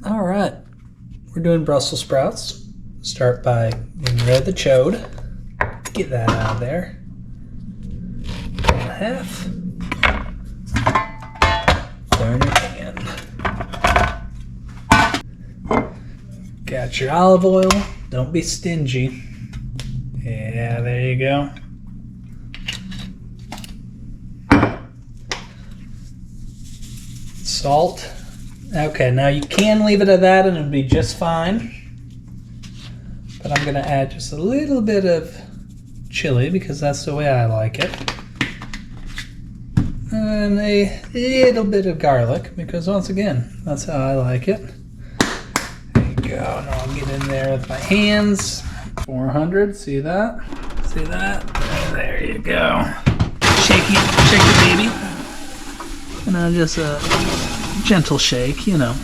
All right, we're doing Brussels sprouts. Start by getting rid of the chode. Get that out of there. Cut in half. Throw in your pan. Got your olive oil. Don't be stingy. Yeah, there you go. Salt. Okay, now you can leave it at that and it'll be just fine. But I'm going to add just a little bit of chili because that's the way I like it. And a little bit of garlic because once again, that's how I like it. There you go. Now I'll get in there with my hands. 400, see that? See that? There you go. Shake it, baby. And I'll just gentle shake, you know.